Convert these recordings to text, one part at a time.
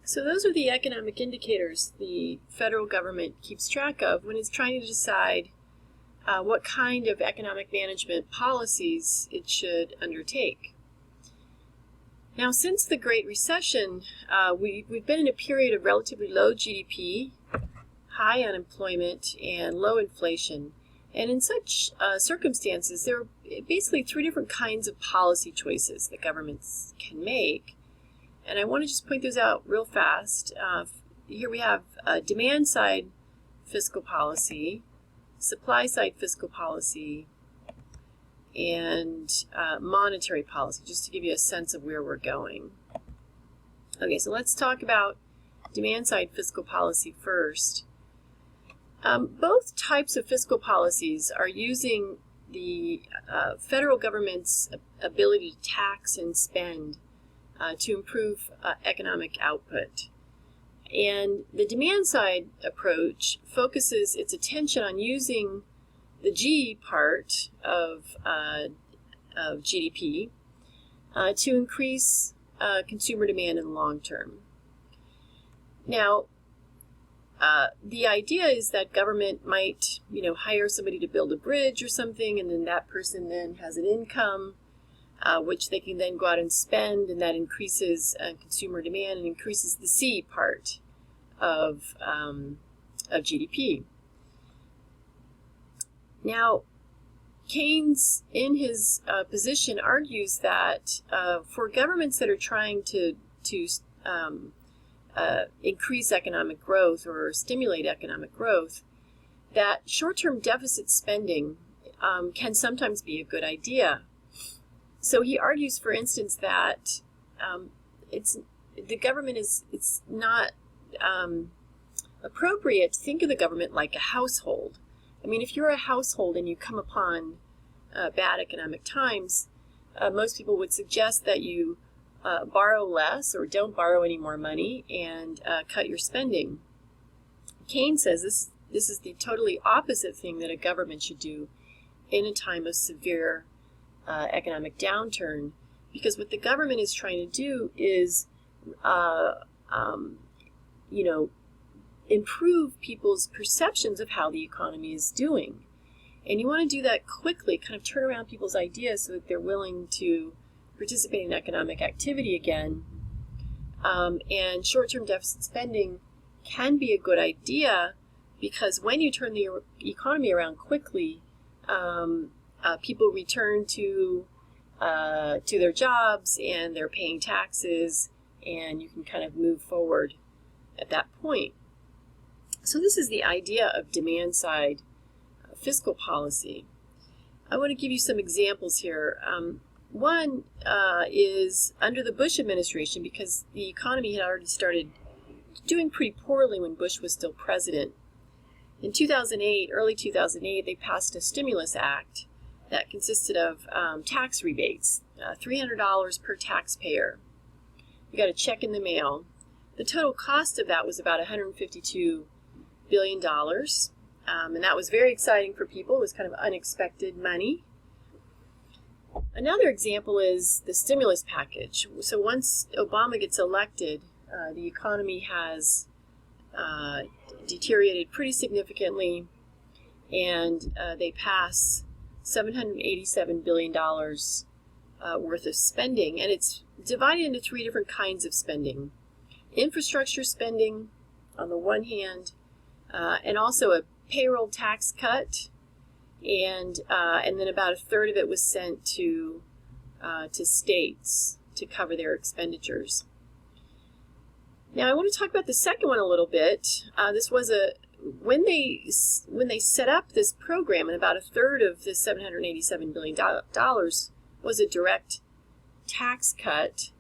So those are the economic indicators the federal government keeps track of when it's trying to decide what kind of economic management policies it should undertake. Now, since the Great Recession, we've been in a period of relatively low GDP, high unemployment, and low inflation. And in such circumstances, there are basically three different kinds of policy choices that governments can make. And I want to just point those out real fast. Here we have demand-side fiscal policy, supply-side fiscal policy, and monetary policy, just to give you a sense of where we're going. Okay, so let's talk about demand-side fiscal policy first. Both types of fiscal policies are using the federal government's ability to tax and spend to improve economic output. And the demand-side approach focuses its attention on using the G part of GDP to increase consumer demand in the long term. Now, the idea is that government might, hire somebody to build a bridge or something, and then that person then has an income, which they can then go out and spend, and that increases consumer demand and increases the C part of GDP. Now, Keynes, in his position, argues that for governments that are trying to increase economic growth or stimulate economic growth, that short-term deficit spending can sometimes be a good idea. So he argues, for instance, that it's not appropriate to think of the government like a household. I mean, if you're a household and you come upon bad economic times, most people would suggest that you borrow less or don't borrow any more money and cut your spending. Keynes says this is the totally opposite thing that a government should do in a time of severe economic downturn, because what the government is trying to do is improve people's perceptions of how the economy is doing. And you want to do that quickly, kind of turn around people's ideas so that they're willing to participate in economic activity again. And short-term deficit spending can be a good idea, because when you turn the economy around quickly, people return to their jobs and they're paying taxes, and you can kind of move forward at that point. So this is the idea of demand-side fiscal policy. I want to give you some examples here. One is under the Bush administration, because the economy had already started doing pretty poorly when Bush was still president. In 2008, early 2008, they passed a stimulus act that consisted of tax rebates, $300 per taxpayer. You got a check in the mail. The total cost of that was about $152 billion, and that was very exciting for people. It was kind of unexpected money. Another example is the stimulus package. So once Obama gets elected, the economy has deteriorated pretty significantly, and they pass $787 billion worth of spending, and it's divided into three different kinds of spending. Infrastructure spending on the one hand, and also a payroll tax cut, and then about a third of it was sent to states to cover their expenditures. Now I want to talk about the second one a little bit. This was when they set up this program, and about a third of the $787 billion was a direct tax cut.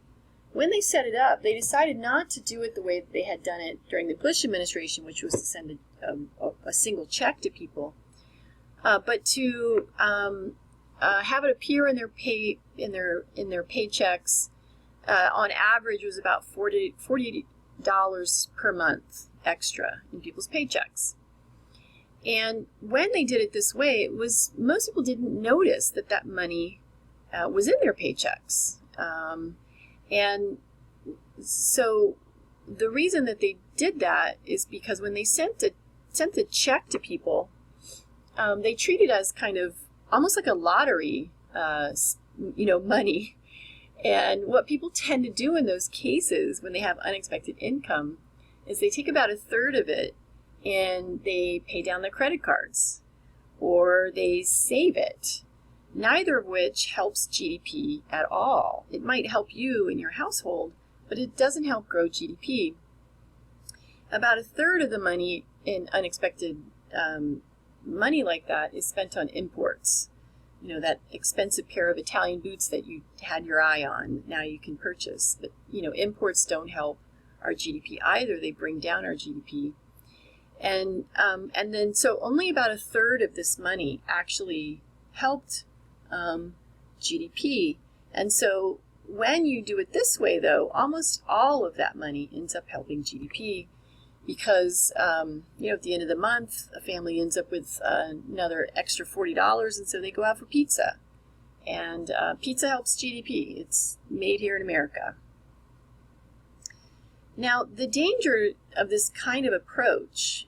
When they set it up, they decided not to do it the way that they had done it during the Bush administration, which was to send a single check to people, but to have it appear in their paychecks. On average, was about $40 per month extra in people's paychecks. And when they did it this way, most people didn't notice that money was in their paychecks. And so the reason that they did that is because when they sent the check to people, they treated it as kind of almost like a lottery, money. And what people tend to do in those cases when they have unexpected income is they take about a third of it and they pay down their credit cards or they save it, neither of which helps GDP at all. It might help you in your household, but it doesn't help grow GDP. About a third of the money in unexpected money like that is spent on imports. That expensive pair of Italian boots that you had your eye on, now you can purchase. But, imports don't help our GDP either. They bring down our GDP. And then, so only about a third of this money actually helped GDP. And so when you do it this way, though, almost all of that money ends up helping GDP. Because, at the end of the month, a family ends up with another extra $40, and so they go out for pizza. And pizza helps GDP. It's made here in America. Now, the danger of this kind of approach,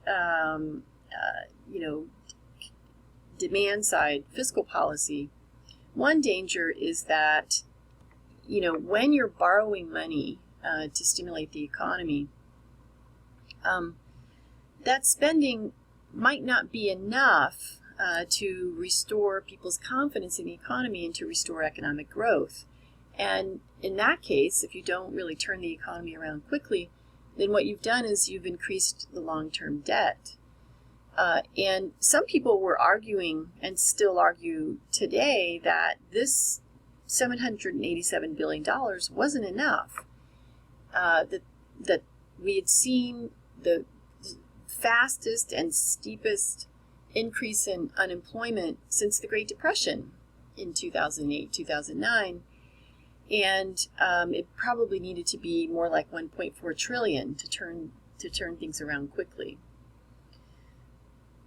demand-side fiscal policy, one danger is that, when you're borrowing money to stimulate the economy, that spending might not be enough to restore people's confidence in the economy and to restore economic growth. And in that case, if you don't really turn the economy around quickly, then what you've done is you've increased the long-term debt. And some people were arguing, and still argue today, that this $787 billion wasn't enough. That we had seen the fastest and steepest increase in unemployment since the Great Depression in 2008, 2009. And it probably needed to be more like 1.4 trillion to turn things around quickly.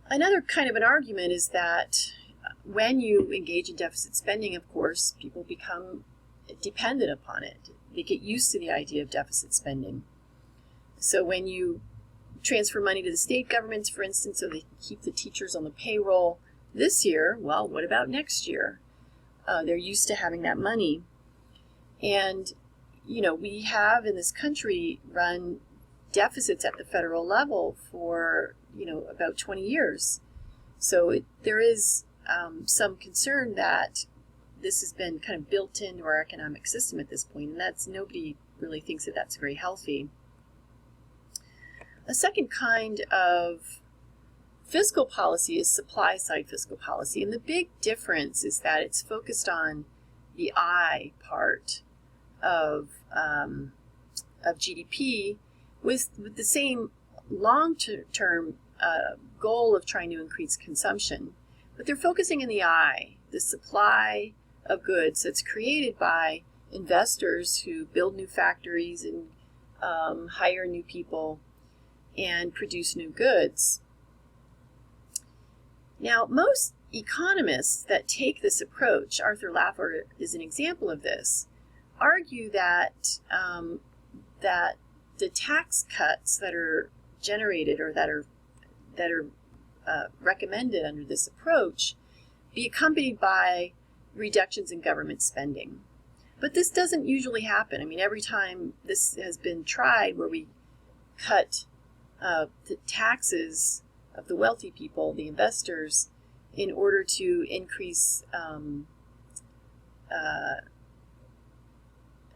Another kind of an argument is that when you engage in deficit spending, of course, people become dependent upon it. They get used to the idea of deficit spending. So when you transfer money to the state governments, for instance, so they can keep the teachers on the payroll this year, well, what about next year? They're used to having that money. And, we have in this country run deficits at the federal level for, about 20 years. So there is some concern that this has been kind of built into our economic system at this point, and nobody really thinks that that's very healthy. A second kind of fiscal policy is supply-side fiscal policy, and the big difference is that it's focused on the I part of GDP with the same long-term goal of trying to increase consumption. But they're focusing on the I, the supply of goods that's created by investors who build new factories and hire new people and produce new goods. Now, most economists that take this approach, Arthur Laffer is an example of this, argue that that the tax cuts that are generated or that are recommended under this approach be accompanied by reductions in government spending. But this doesn't usually happen. I mean, every time this has been tried where we cut the taxes of the wealthy people, the investors, in order to increase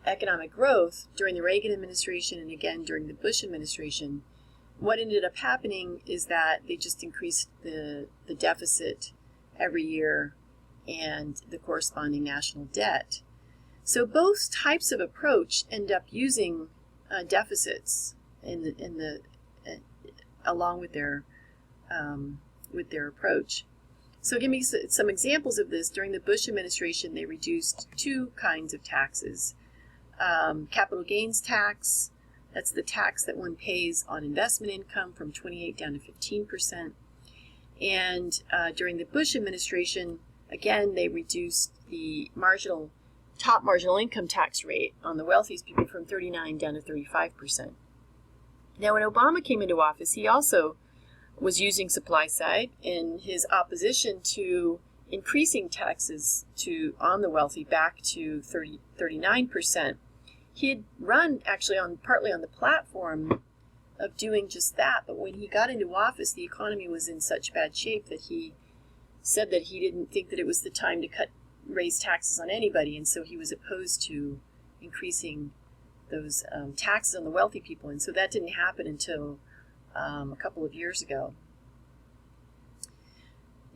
economic growth during the Reagan administration and again during the Bush administration, what ended up happening is that they just increased the deficit every year and the corresponding national debt. So both types of approach end up using deficits along with their approach. So give me some examples of this. During the Bush administration, they reduced two kinds of taxes. Capital gains tax, that's the tax that one pays on investment income, from 28 down to 15%. And during the Bush administration, again, they reduced the top marginal income tax rate on the wealthiest people from 39 down to 35%. Now, when Obama came into office, he also was using supply side in his opposition to increasing taxes on the wealthy back to 39%. He had run actually partly on the platform of doing just that, but when he got into office, the economy was in such bad shape that he said that he didn't think that it was the time to raise taxes on anybody, and so he was opposed to increasing those taxes on the wealthy people, and so that didn't happen until a couple of years ago.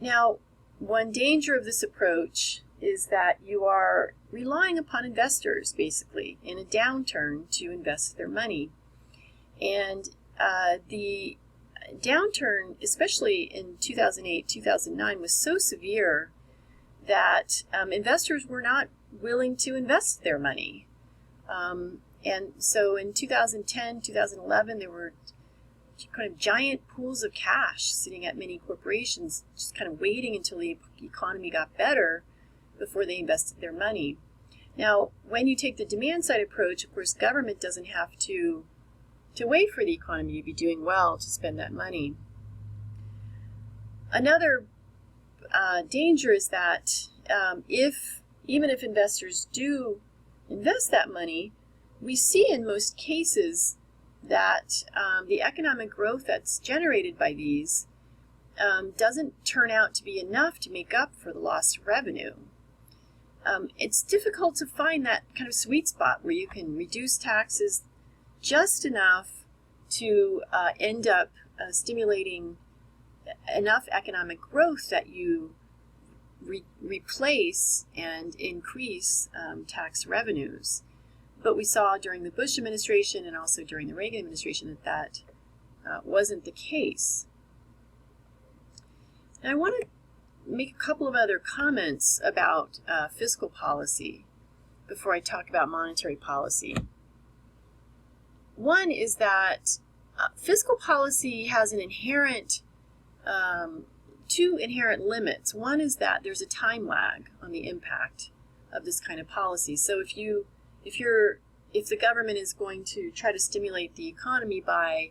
Now, one danger of this approach is that you are relying upon investors, basically, in a downturn to invest their money. And the downturn, especially in 2008, 2009, was so severe that investors were not willing to invest their money. And so in 2010, 2011, there were kind of giant pools of cash sitting at many corporations, just kind of waiting until the economy got better before they invested their money. Now, when you take the demand side approach, of course, government doesn't have to wait for the economy to be doing well to spend that money. Another danger is that even if investors do invest that money, we see in most cases that the economic growth that's generated by these doesn't turn out to be enough to make up for the lost revenue. It's difficult to find that kind of sweet spot where you can reduce taxes just enough to end up stimulating enough economic growth that you replace and increase tax revenues. But we saw during the Bush administration and also during the Reagan administration that wasn't the case. And I want to make a couple of other comments about fiscal policy before I talk about monetary policy. One is that fiscal policy has an inherent, two inherent limits. One is that there's a time lag on the impact of this kind of policy. So if the government is going to try to stimulate the economy by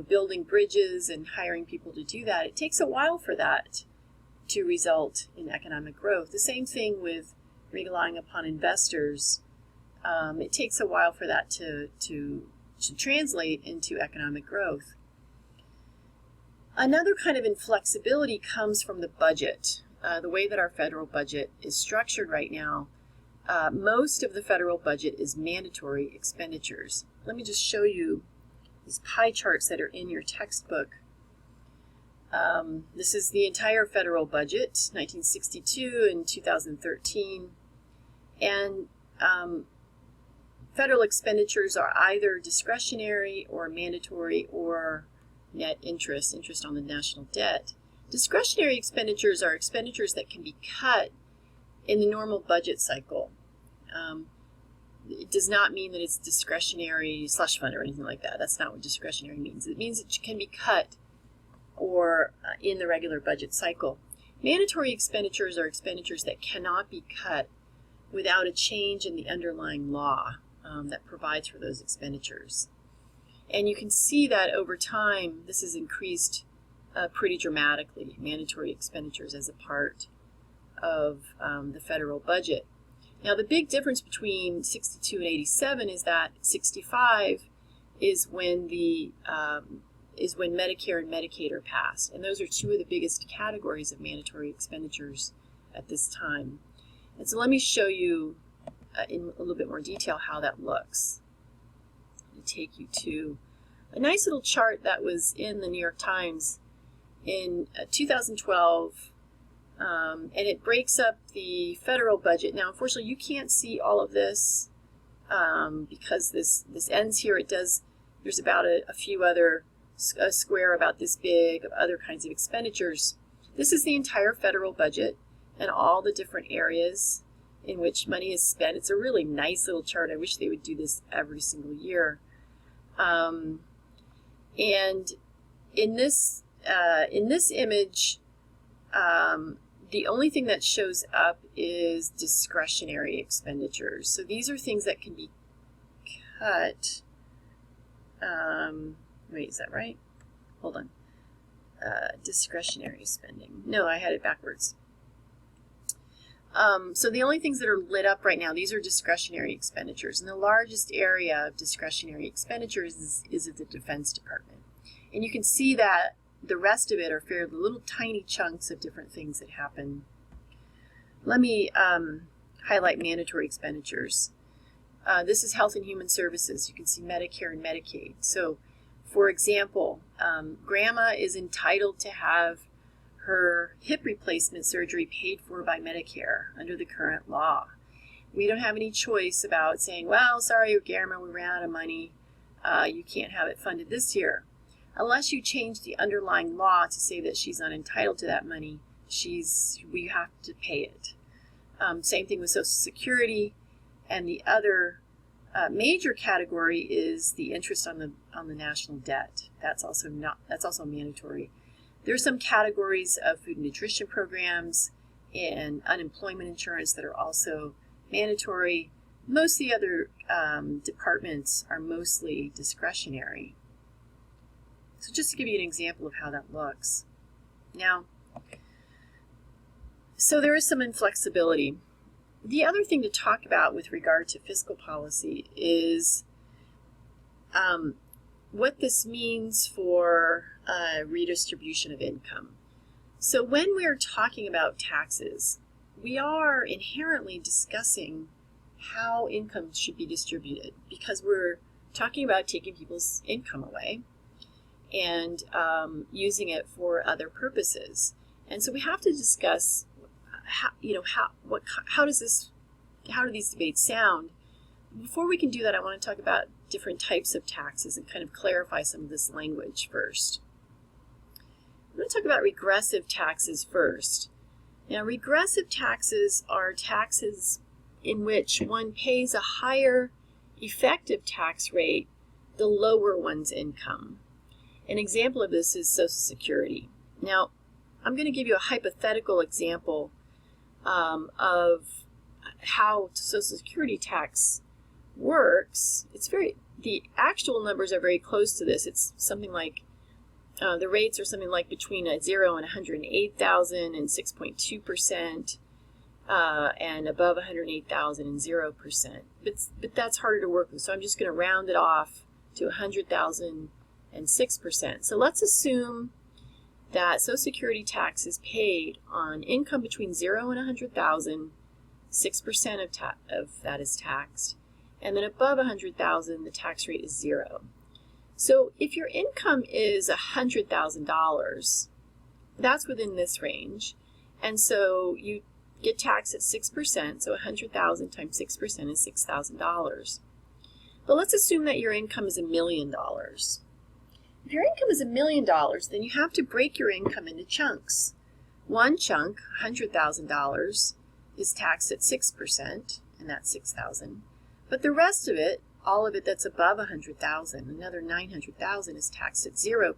building bridges and hiring people to do that, it takes a while for that to result in economic growth. The same thing with relying upon investors. It takes a while for that to translate into economic growth. Another kind of inflexibility comes from the budget. The way that our federal budget is structured right now, most of the federal budget is mandatory expenditures. Let me just show you these pie charts that are in your textbook. This is the entire federal budget, 1962 and 2013. And federal expenditures are either discretionary or mandatory or net interest on the national debt. Discretionary expenditures are expenditures that can be cut in the normal budget cycle. It does not mean that it's discretionary slush fund or anything like that. That's not what discretionary means. It means it can be cut or in the regular budget cycle. Mandatory expenditures are expenditures that cannot be cut without a change in the underlying law that provides for those expenditures. And you can see that over time, this has increased pretty dramatically, mandatory expenditures as a part of the federal budget. Now, the big difference between 62 and 87 is that 65 is when Medicare and Medicaid are passed, and those are two of the biggest categories of mandatory expenditures at this time. And so let me show you in a little bit more detail how that looks. Let me take you to a nice little chart that was in the New York Times in 2012. And it breaks up the federal budget. Now, unfortunately, you can't see all of this because this ends here. There's about a few other, a square about this big of other kinds of expenditures. This is the entire federal budget and all the different areas in which money is spent. It's a really nice little chart. I wish they would do this every single year. And in this image, the only thing that shows up is discretionary expenditures. So these are things that can be cut Wait, is that right? Hold on. Discretionary spending. No, I had it backwards. So the only things that are lit up right now, these are discretionary expenditures. And the largest area of discretionary expenditures is at the Defense Department. And you can see that the rest of it are fairly little tiny chunks of different things that happen. Let me highlight mandatory expenditures. This is Health and Human Services. You can see Medicare and Medicaid. So, for example, grandma is entitled to have her hip replacement surgery paid for by Medicare under the current law. We don't have any choice about saying, well, sorry, grandma, we ran out of money. You can't have it funded this year. Unless you change the underlying law to say that she's not entitled to that money, we have to pay it. Same thing with Social Security, and the other major category is the interest on the national debt. That's also mandatory. There are some categories of food and nutrition programs and unemployment insurance that are also mandatory. Most of the other departments are mostly discretionary. So just to give you an example of how that looks. Now, so there is some inflexibility. The other thing to talk about with regard to fiscal policy is what this means for redistribution of income. So when we're talking about taxes, we are inherently discussing how income should be distributed, because we're talking about taking people's income away and using it for other purposes. And so we have to discuss how do these debates sound. Before we can do that, I want to talk about different types of taxes and kind of clarify some of this language first. I'm going to talk about regressive taxes first. Now, regressive taxes are taxes in which one pays a higher effective tax rate the lower one's income. An example of this is Social Security. Now, I'm going to give you a hypothetical example of how Social Security tax works. The actual numbers are very close to this. It's something like, the rates are something like between 0 and 108,000 and 6.2%, and above 108,000 and 0%. But that's harder to work with, so I'm just going to round it off to 100,000 and 6%. So let's assume that Social Security tax is paid on income between 0 and 100,000, 6% of that is taxed, and then above 100,000, the tax rate is 0. So if your income is $100,000, that's within this range, and so you get taxed at 6%, so 100,000 times 6% is $6,000. But let's assume that your income is $1 million. If your income is $1 million, then you have to break your income into chunks. One chunk, $100,000, is taxed at 6%, and that's $6,000. But the rest of it, all of it that's above $100,000, another $900,000, is taxed at 0%.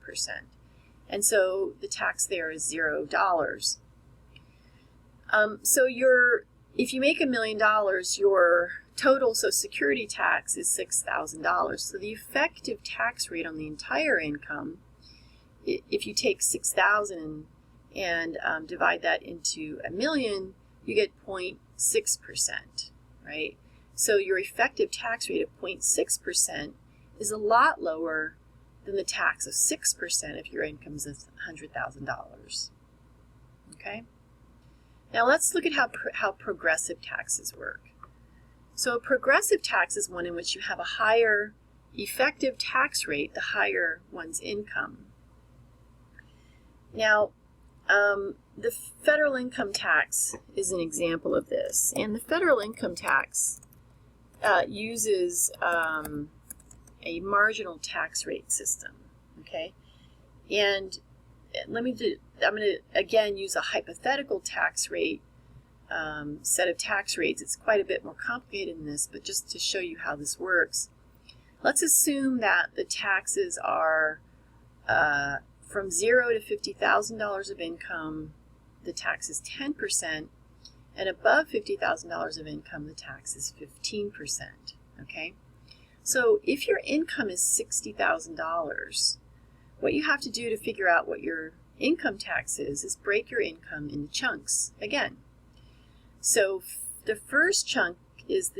And so the tax there is $0. So if you make $1 million, your total Social Security tax is $6,000. So the effective tax rate on the entire income, if you take $6,000 and divide that into $1 million, you get 0.6%, right? So your effective tax rate of 0.6% is a lot lower than the tax of 6% if your income is $100,000. Okay? Now let's look at how progressive taxes work. So a progressive tax is one in which you have a higher effective tax rate the higher one's income. Now, the federal income tax is an example of this, and the federal income tax uses a marginal tax rate system. Okay, and I'm going to again use a hypothetical tax rate set of tax rates. It's quite a bit more complicated than this, but just to show you how this works, let's assume that the taxes are from $0 to $50,000 of income, the tax is 10%, and above $50,000 of income, the tax is 15%. Okay, So if your income is $60,000, what you have to do to figure out what your income tax is break your income into chunks again. So the first chunk is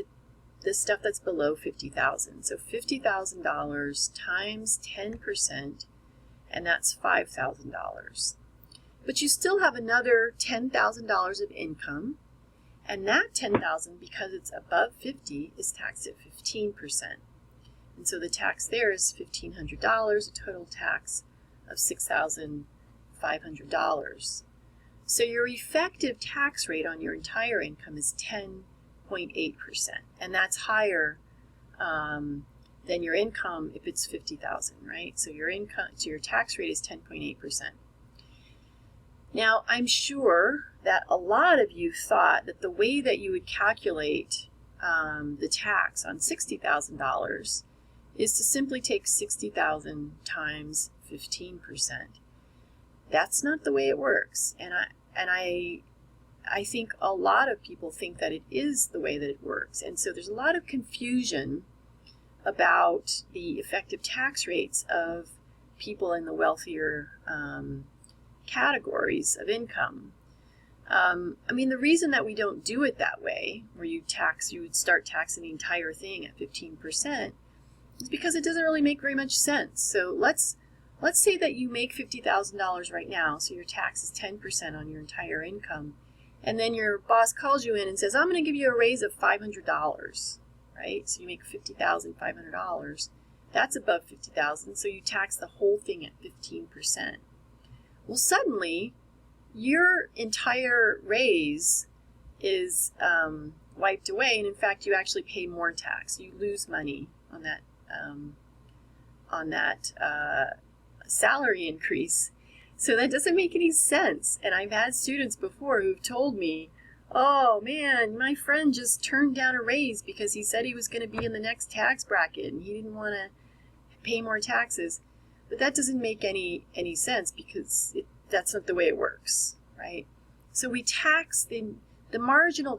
the stuff that's below $50,000. So $50,000 times 10%, and that's $5,000. But you still have another $10,000 of income, and that $10,000, because it's above 50, is taxed at 15%. And so the tax there is $1,500, a total tax of $6,500. So your effective tax rate on your entire income is 10.8%, and that's higher than your income if it's $50,000, right? So your tax rate is 10.8%. Now, I'm sure that a lot of you thought that the way that you would calculate the tax on $60,000 is to simply take $60,000 times 15%. That's not the way it works, and I think a lot of people think that it is the way that it works, and so there's a lot of confusion about the effective tax rates of people in the wealthier categories of income. I mean, the reason that we don't do it that way, where you would start taxing the entire thing at 15%, is because it doesn't really make very much sense. So let's say that you make $50,000 right now, so your tax is 10% on your entire income, and then your boss calls you in and says, I'm going to give you a raise of $500, right? So you make $50,500. That's above $50,000, so you tax the whole thing at 15%. Well, suddenly, your entire raise is wiped away, and in fact, you actually pay more tax. You lose money on that salary increase. So that doesn't make any sense. And I've had students before who've told me, oh man, my friend just turned down a raise because he said he was going to be in the next tax bracket and he didn't want to pay more taxes. But that doesn't make any sense, because that's not the way it works, right? So we tax the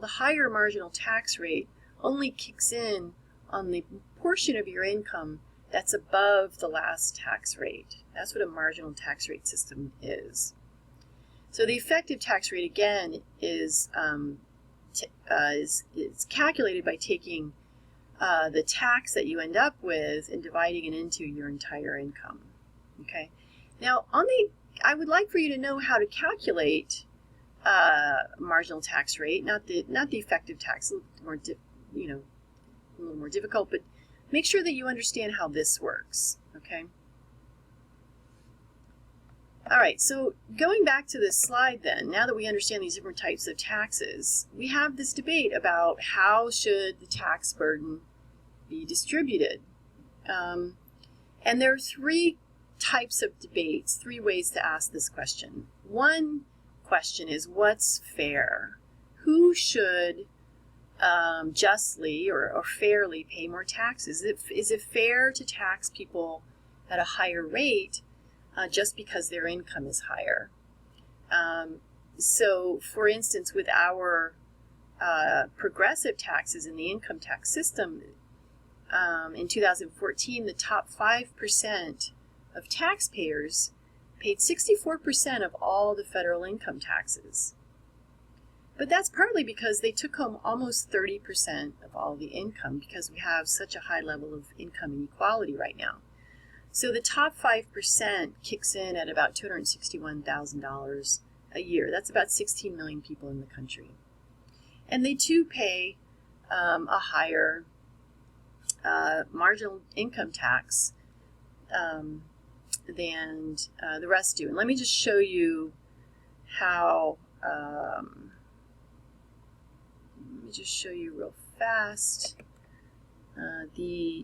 higher marginal tax rate only kicks in on the portion of your income that's above the last tax rate. That's what a marginal tax rate system is. So the effective tax rate, again, is calculated by taking the tax that you end up with and dividing it into your entire income. Okay. Now, I would like for you to know how to calculate marginal tax rate, not the effective tax, a little more difficult, but make sure that you understand how this works. Okay. All right, so going back to this slide then, now that we understand these different types of taxes, we have this debate about how should the tax burden be distributed. And there are three types of debates, three ways to ask this question. One question is, what's fair? Who should justly or fairly pay more taxes? Is it fair to tax people at a higher rate just because their income is higher? So, for instance, with our progressive taxes in the income tax system, in 2014, the top 5% of taxpayers paid 64% of all the federal income taxes. But that's partly because they took home almost 30% of all the income, because we have such a high level of income inequality right now. So the top 5% kicks in at about $261,000 a year. That's about 16 million people in the country. And they too pay a higher marginal income tax than the rest do. And let me just show you how, real fast the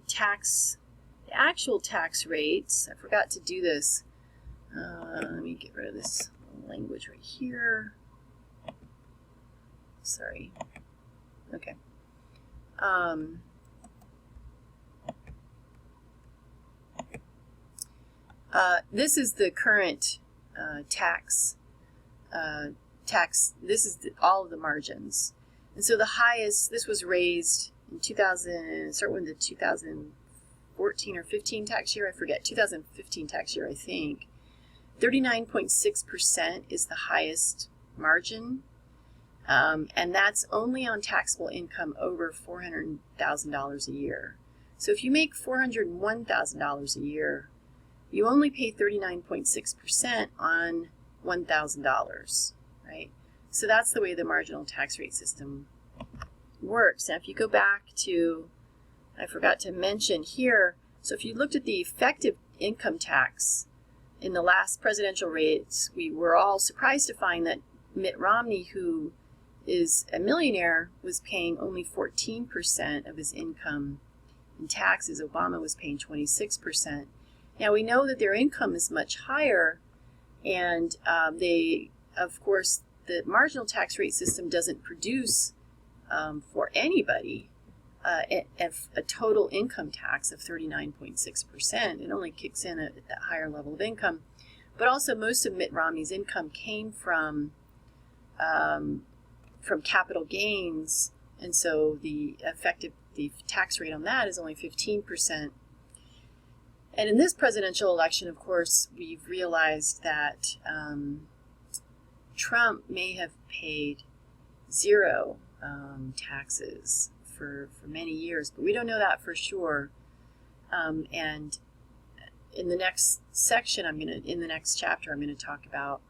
actual tax rates. I forgot to do this. Let me get rid of this language right here. Sorry. Okay. This is the current tax. This is all of the margins. And so the highest, this was raised in 2000, start with the 2014 2014 or 15 tax year, I forget, 2015 tax year, I think, 39.6% is the highest margin, and that's only on taxable income over $400,000 a year. So if you make $401,000 a year, you only pay 39.6% on $1,000, right? So that's the way the marginal tax rate system works. Now, if you go back to, I forgot to mention here, so if you looked at the effective income tax in the last presidential rates, we were all surprised to find that Mitt Romney, who is a millionaire, was paying only 14% of his income in taxes. Obama was paying 26%. Now, we know that their income is much higher, and of course, the marginal tax rate system doesn't produce for anybody a total income tax of 39.6%. It only kicks in at that higher level of income. But also, most of Mitt Romney's income came from capital gains, and so the tax rate on that is only 15%. And in this presidential election, of course, we've realized that Trump may have paid zero taxes for many years, but we don't know that for sure. And in the next section, in the next chapter, I'm going to talk about,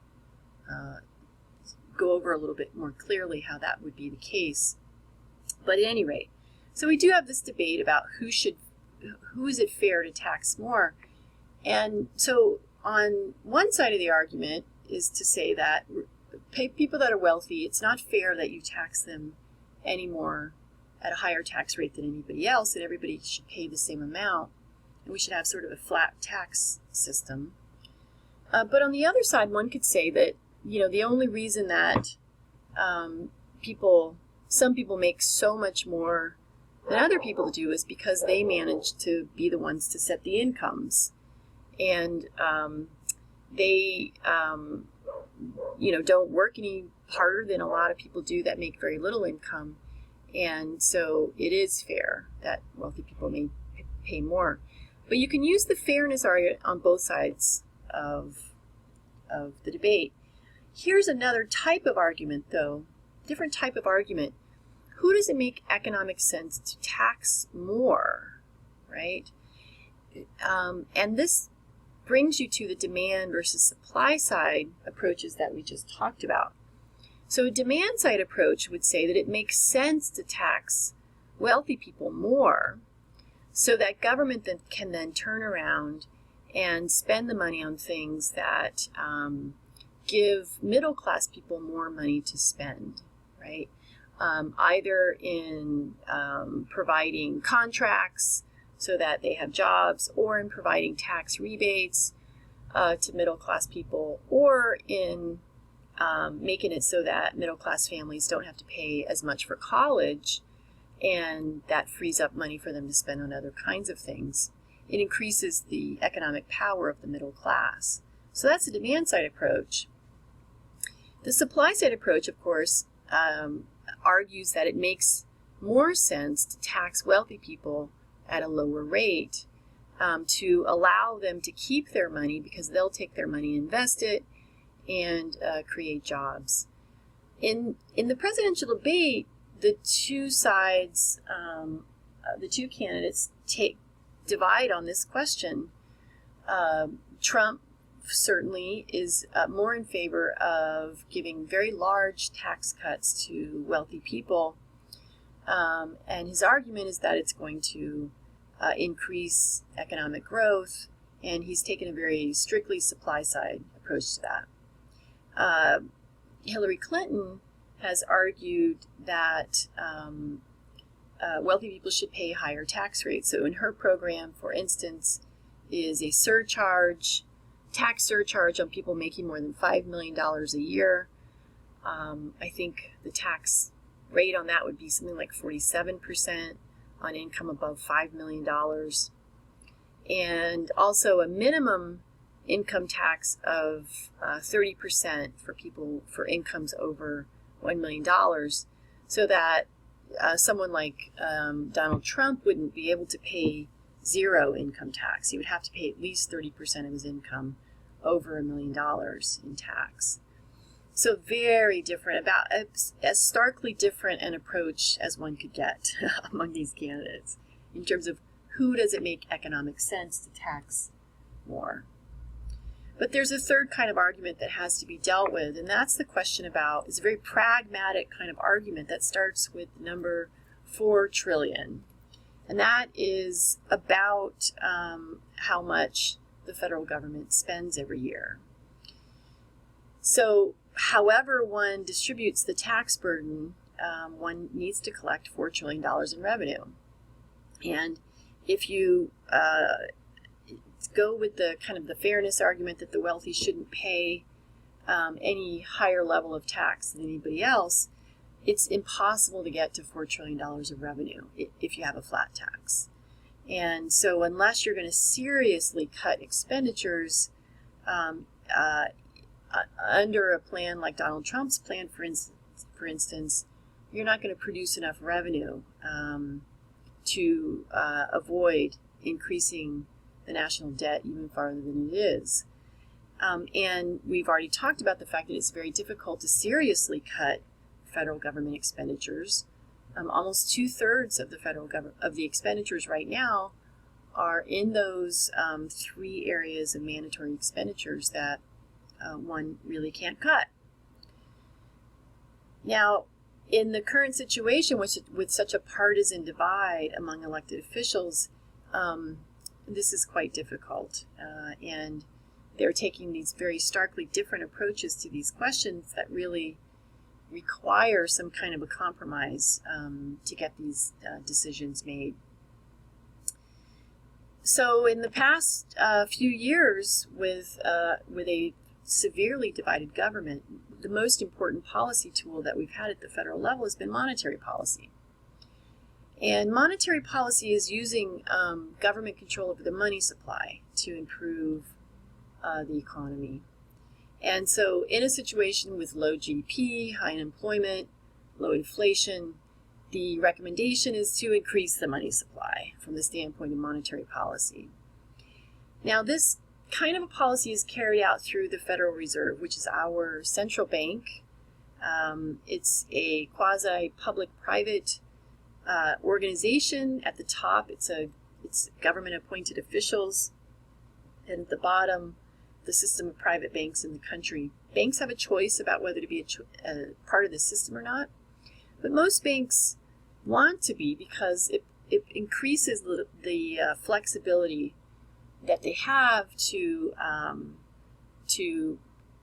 go over a little bit more clearly how that would be the case. But at any rate, so we do have this debate about who is it fair to tax more. And so on one side of the argument is to say that people that are wealthy, it's not fair that you tax them anymore at a higher tax rate than anybody else, that everybody should pay the same amount, and we should have sort of a flat tax system. But on the other side, one could say that, the only reason that some people make so much more than other people do is because they manage to be the ones to set the incomes. And they, don't work any harder than a lot of people do that make very little income. And so it is fair that wealthy people may pay more. But you can use the fairness argument on both sides of the debate. Here's another type of argument, though, different type of argument. Who does it make economic sense to tax more, right? And this brings you to the demand versus supply side approaches that we just talked about. So a demand side approach would say that it makes sense to tax wealthy people more so that government can then turn around and spend the money on things that give middle class people more money to spend, right? Either in providing contracts so that they have jobs, or in providing tax rebates to middle class people, or in making it so that middle class families don't have to pay as much for college, and that frees up money for them to spend on other kinds of things. It increases the economic power of the middle class. So that's the demand side approach. The supply side approach, of course, argues that it makes more sense to tax wealthy people at a lower rate to allow them to keep their money, because they'll take their money and invest it and create jobs. In the presidential debate, the two sides, the two candidates divide on this question. Trump certainly is more in favor of giving very large tax cuts to wealthy people, and his argument is that it's going to increase economic growth, and he's taken a very strictly supply side approach to that. Hillary Clinton has argued that wealthy people should pay higher tax rates. So in her program, for instance, is a tax surcharge on people making more than $5 million a year. I think the tax rate on that would be something like 47% on income above $5 million. And also a minimum income tax of 30% for people for incomes over $1 million, so that someone like Donald Trump wouldn't be able to pay zero income tax. He would have to pay at least 30% of his income over $1 million in tax. So very different, about as starkly different an approach as one could get among these candidates in terms of who does it make economic sense to tax more. But there's a third kind of argument that has to be dealt with, and that's the question about, it's a very pragmatic kind of argument that starts with the number 4 trillion. And that is about how much the federal government spends every year. So however one distributes the tax burden, one needs to collect $4 trillion in revenue. And if you go with the kind of the fairness argument that the wealthy shouldn't pay any higher level of tax than anybody else, it's impossible to get to $4 trillion of revenue if you have a flat tax. And so unless you're going to seriously cut expenditures under a plan like Donald Trump's plan, for instance, you're not going to produce enough revenue to avoid increasing the national debt even farther than it is. And we've already talked about the fact that it's very difficult to seriously cut federal government expenditures. Almost 2/3 of the federal government of the expenditures right now are in those 3 areas of mandatory expenditures that one really can't cut. Now, in the current situation, with such a partisan divide among elected officials, this is quite difficult. And they're taking these very starkly different approaches to these questions that really require some kind of a compromise to get these decisions made. So in the past few years, with a severely divided government, the most important policy tool that we've had at the federal level has been monetary policy. And monetary policy is using government control over the money supply to improve the economy. And so in a situation with low GDP, high unemployment, low inflation, the recommendation is to increase the money supply from the standpoint of monetary policy. Now, this kind of a policy is carried out through the Federal Reserve, which is our central bank. It's a quasi-public-private organization. At the top, it's government-appointed officials, and at the bottom, the system of private banks in the country. Banks have a choice about whether to be a part of the system or not, but most banks want to be because it increases the flexibility that they have to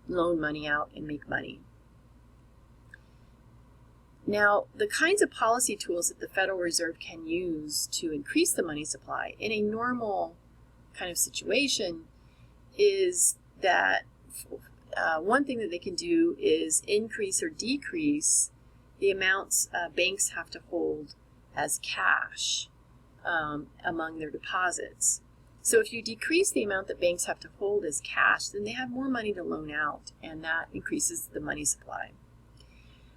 loan money out and make money. Now, the kinds of policy tools that the Federal Reserve can use to increase the money supply in a normal kind of situation is that one thing that they can do is increase or decrease the amounts banks have to hold as cash among their deposits. So if you decrease the amount that banks have to hold as cash, then they have more money to loan out, and that increases the money supply.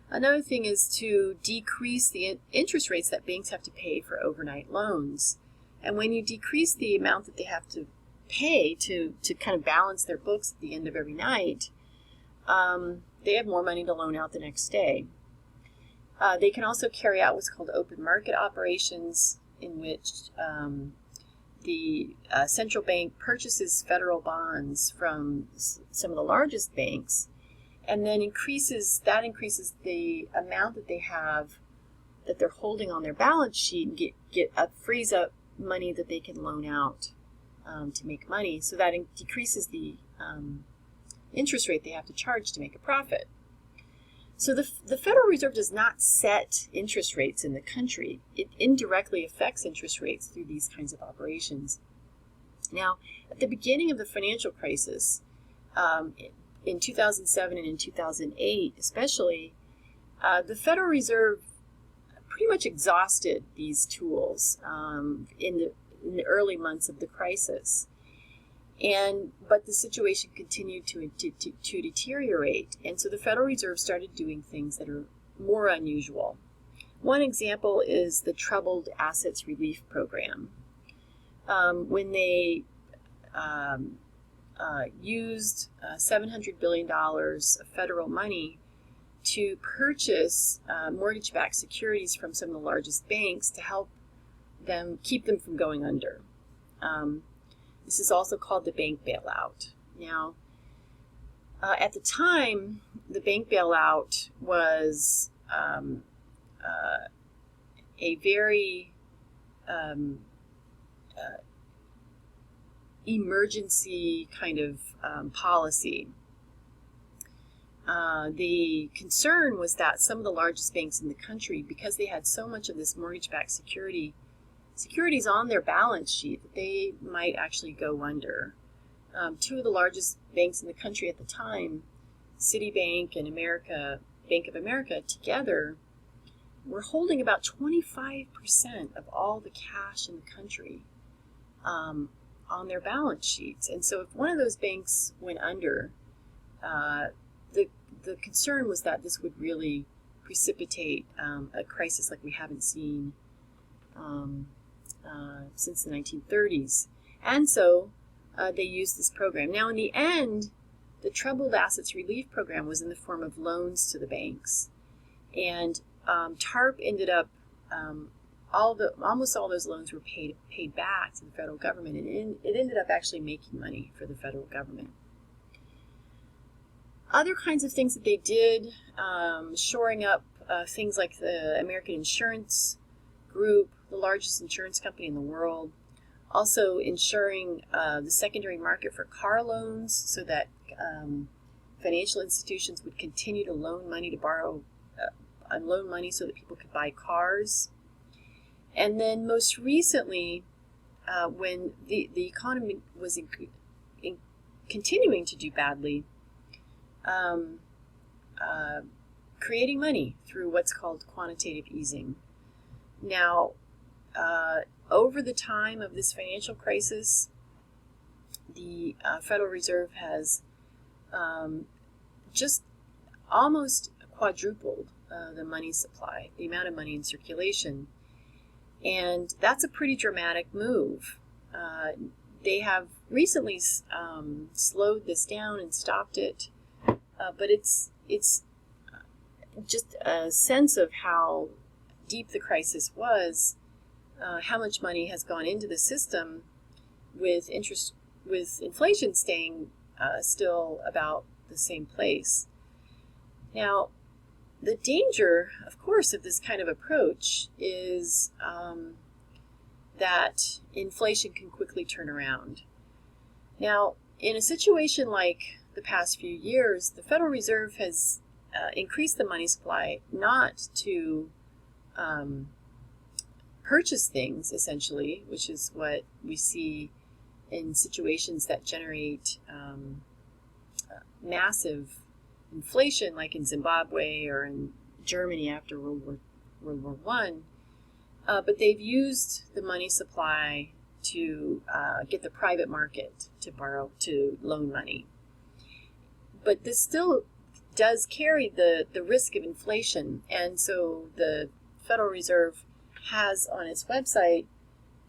Another thing is to decrease the interest rates that banks have to pay for overnight loans. And when you decrease the amount that they have to pay to kind of balance their books at the end of every night, they have more money to loan out the next day. They can also carry out what's called open market operations, in which the central bank purchases federal bonds from some of the largest banks, and then increases the amount that they have that they're holding on their balance sheet, and frees up money that they can loan out to make money. So that decreases the interest rate they have to charge to make a profit. So the Federal Reserve does not set interest rates in the country. It indirectly affects interest rates through these kinds of operations. Now, at the beginning of the financial crisis, in 2007 and in 2008 especially, the Federal Reserve pretty much exhausted these tools in the early months of the crisis. But the situation continued to deteriorate, and so the Federal Reserve started doing things that are more unusual. One example is the Troubled Assets Relief Program, when they used $700 billion of federal money to purchase mortgage-backed securities from some of the largest banks to help them keep them from going under. This is also called the bank bailout. Now, at the time, the bank bailout was a very emergency kind of policy. The concern was that some of the largest banks in the country, because they had so much of this mortgage-backed securities on their balance sheet, that they might actually go under. Two of the largest banks in the country at the time, Citibank and Bank of America, together were holding about 25% of all the cash in the country on their balance sheets. And so if one of those banks went under, the concern was that this would really precipitate a crisis like we haven't seen since the 1930s. And so they used this program. Now, in the end, the Troubled Assets Relief Program was in the form of loans to the banks. And TARP ended up, almost all those loans were paid back to the federal government, and it ended up actually making money for the federal government. Other kinds of things that they did, shoring up things like the American Insurance Group, the largest insurance company in the world, also ensuring the secondary market for car loans so that financial institutions would continue to loan money so that people could buy cars. And then most recently, when the economy was continuing to do badly, creating money through what's called quantitative easing. Now, over the time of this financial crisis, the Federal Reserve has just almost quadrupled the money supply, the amount of money in circulation. And that's a pretty dramatic move. They have recently slowed this down and stopped it, but it's just a sense of how deep the crisis was, how much money has gone into the system, with inflation staying still about the same place. Now, the danger, of course, of this kind of approach is that inflation can quickly turn around. Now, in a situation like the past few years, the Federal Reserve has increased the money supply not to purchase things, essentially, which is what we see in situations that generate massive inflation, like in Zimbabwe or in Germany after World War I. But they've used the money supply to get the private market to loan money. But this still does carry the risk of inflation, and so the Federal Reserve has on its website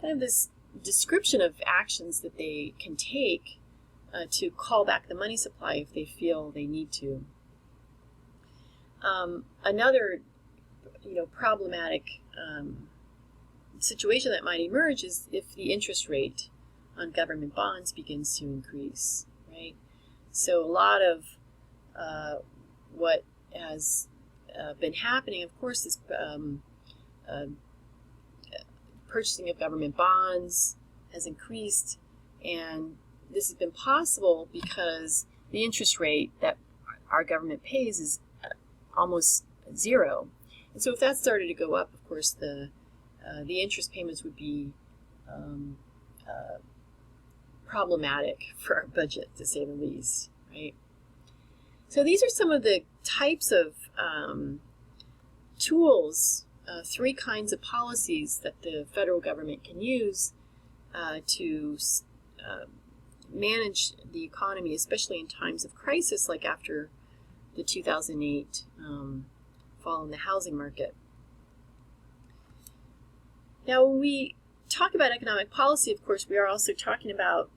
kind of this description of actions that they can take to call back the money supply if they feel they need to. Another, problematic situation that might emerge is if the interest rate on government bonds begins to increase, right? So a lot of what has been happening, of course, is purchasing of government bonds has increased, and this has been possible because the interest rate that our government pays is almost zero. And so if that started to go up, of course, the interest payments would be problematic for our budget, to say the least, right? So these are some of the types of tools, three kinds of policies that the federal government can use to manage the economy, especially in times of crisis, like after the 2008 fall in the housing market. Now, when we talk about economic policy, of course, we are also talking about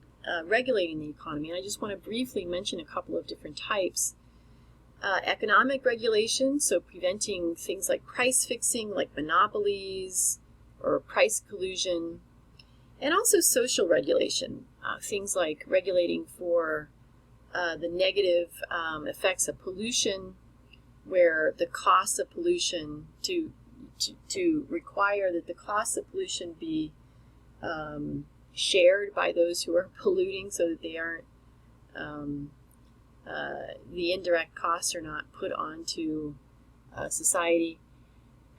regulating the economy. And I just want to briefly mention a couple of different types. Economic regulation, so preventing things like price fixing, like monopolies or price collusion. And also social regulation, things like regulating for the negative effects of pollution, where the cost of pollution, to require that the cost of pollution be shared by those who are polluting, so that they aren't, the indirect costs are not put onto society.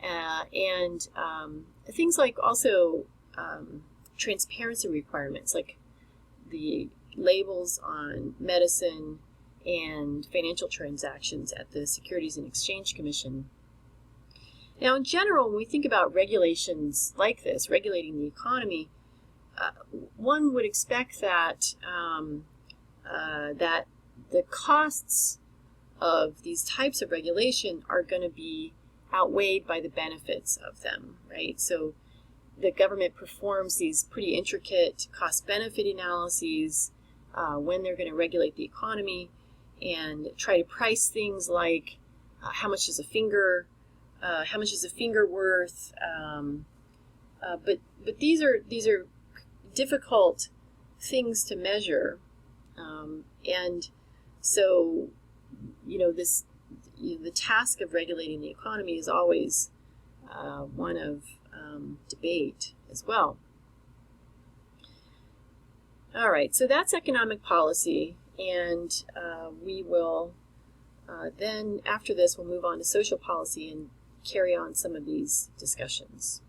And things like also transparency requirements, like the labels on medicine and financial transactions at the Securities and Exchange Commission. Now, in general, when we think about regulations like this, regulating the economy, one would expect that that the costs of these types of regulation are going to be outweighed by the benefits of them, right? So the government performs these pretty intricate cost-benefit analyses when they're going to regulate the economy, and try to price things like how much is a finger worth? But these are difficult things to measure, and so the task of regulating the economy is always one of debate as well. All right, so that's economic policy, and we will then, after this, we'll move on to social policy and carry on some of these discussions.